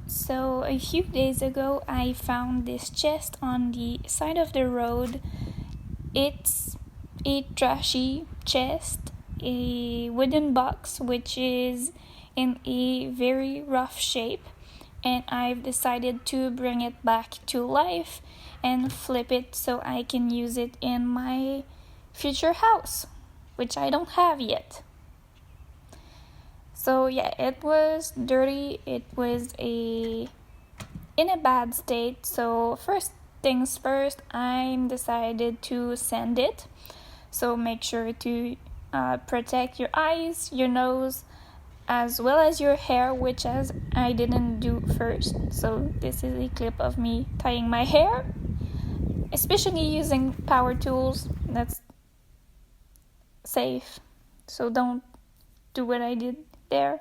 So a few days ago, I found this chest on the side of the road. It's a trashy chest, a wooden box which is in a very rough shape, and I've decided to bring it back to life and flip it so I can use it in my future house, which I don't have yet. So yeah, it was dirty. It was in a bad state. So first things first, I decided to sand it. So make sure to protect your eyes, your nose, as well as your hair, which as I didn't do first. So this is a clip of me tying my hair, especially using power tools. That's safe. So don't do what I did there.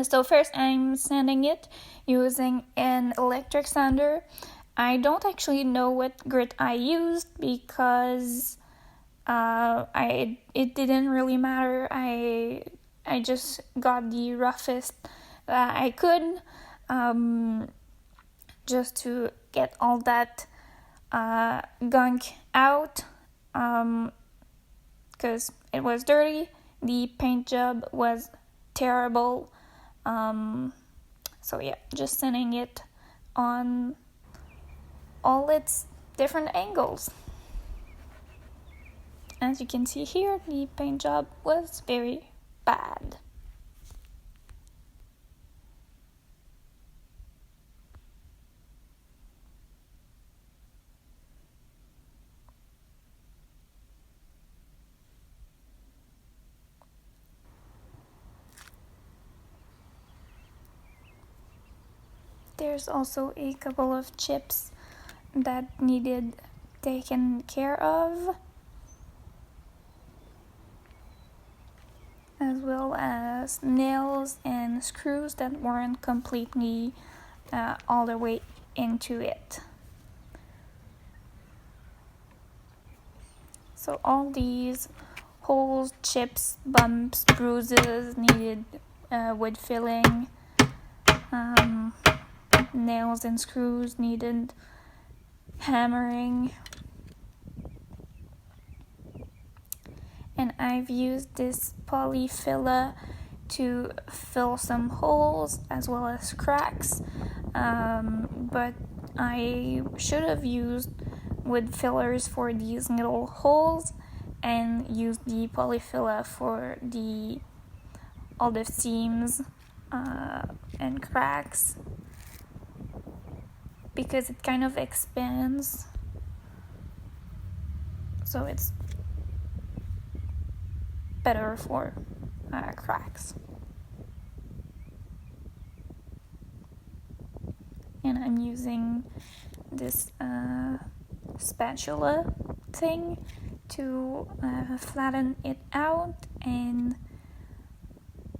So first I'm sanding it using an electric sander. I don't actually know what grit I used because it didn't really matter. I just got the roughest that I could, just to get all that gunk out, because it was dirty. The paint job was terrible. So yeah, just sanding it on all its different angles. As you can see here, the paint job was very bad. There's also a couple of chips that needed taken care of, as well as nails and screws that weren't completely all the way into it. So all these holes, chips, bumps, bruises needed wood filling. Nails and screws needed hammering. And I've used this polyfiller to fill some holes as well as cracks, but I should have used wood fillers for these little holes and used the polyfiller for all the seams and cracks, because it kind of expands, so it's better for cracks. And I'm using this spatula thing to flatten it out and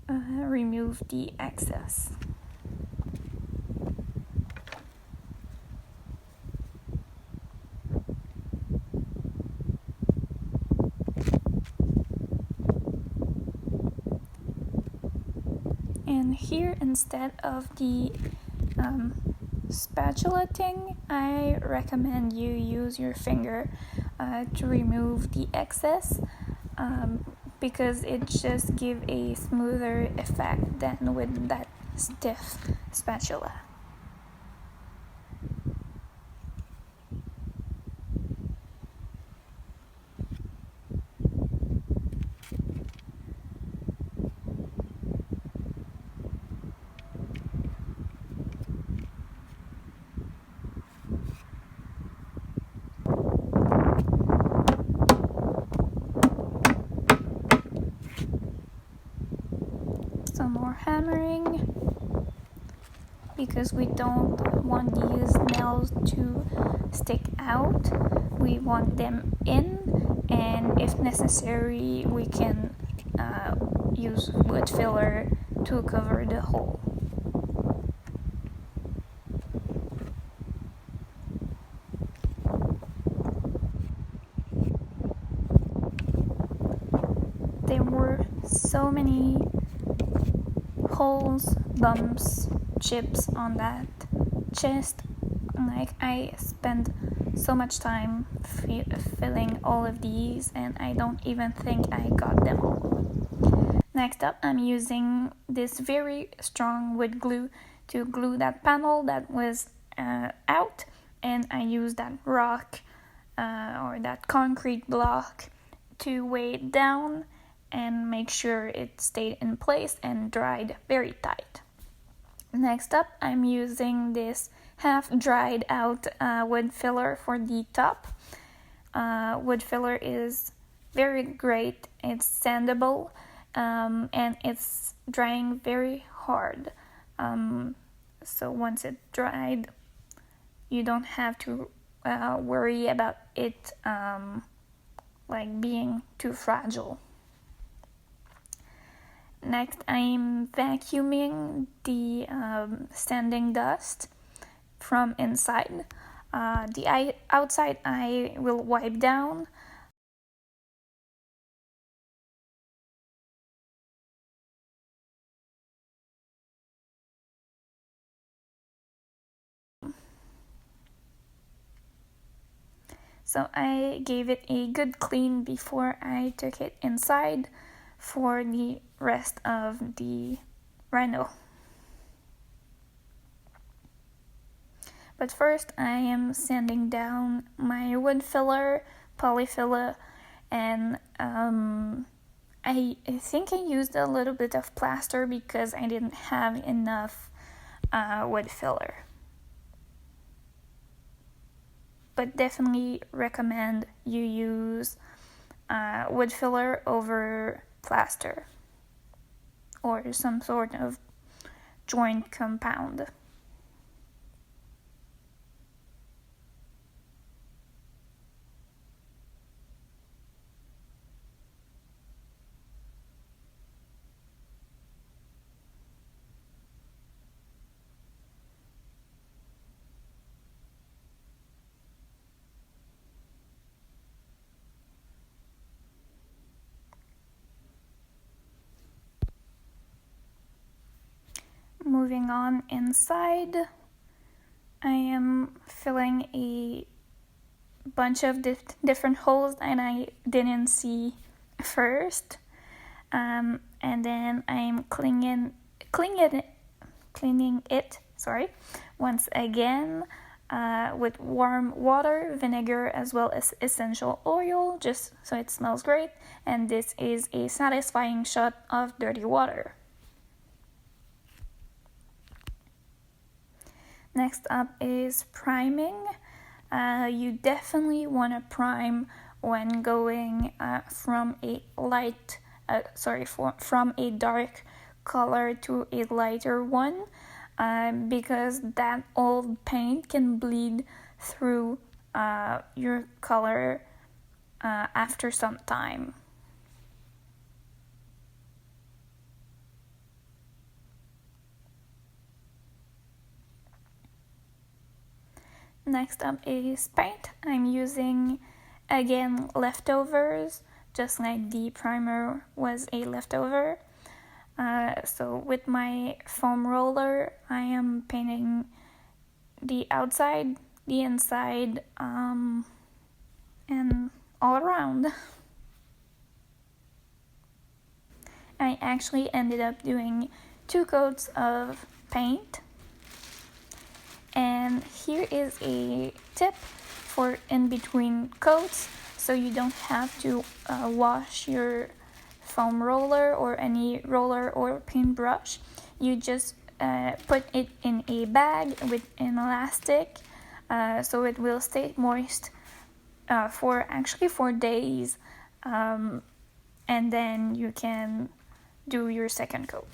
remove the excess. And here, instead of the spatula thing, I recommend you use your finger to remove the excess, because it just gives a smoother effect than with that stiff spatula. Some more hammering, because we don't want these nails to stick out. We want them in, and if necessary, we can use wood filler to cover the hole. There were so many holes, bumps, chips on that chest. Like, I spent so much time filling all of these, and I don't even think I got them all. Next up, I'm using this very strong wood glue to glue that panel that was out, and I use that rock or that concrete block to weigh it down and make sure it stayed in place and dried very tight. Next up, I'm using this half dried out wood filler for the top. Wood filler is very great. It's sandable and it's drying very hard. So once it's dried, you don't have to worry about it like being too fragile. Next, I'm vacuuming the standing dust from inside. The outside I will wipe down. So I gave it a good clean before I took it inside for the rest of the rhino. But first I am sanding down my wood filler, polyfiller, and I think I used a little bit of plaster because I didn't have enough wood filler. But definitely recommend you use wood filler over plaster or some sort of joint compound. Moving on inside, I am filling a bunch of different holes that I didn't see first, and then I'm cleaning it once again with warm water, vinegar, as well as essential oil, just so it smells great. And this is a satisfying shot of dirty water. Next up is priming. You definitely want to prime when going from a dark color to a lighter one, because that old paint can bleed through your color after some time. Next up is paint. I'm using, again, leftovers, just like the primer was a leftover. So with my foam roller, I am painting the outside, the inside, and all around. I actually ended up doing 2 coats of paint. And here is a tip for in between coats, so you don't have to wash your foam roller or any roller or paintbrush. You just put it in a bag with an elastic, so it will stay moist for 4 days, and then you can do your second coat.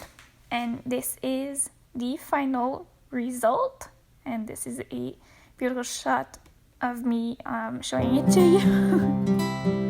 And this is the final result. And this is a beautiful shot of me showing it to you.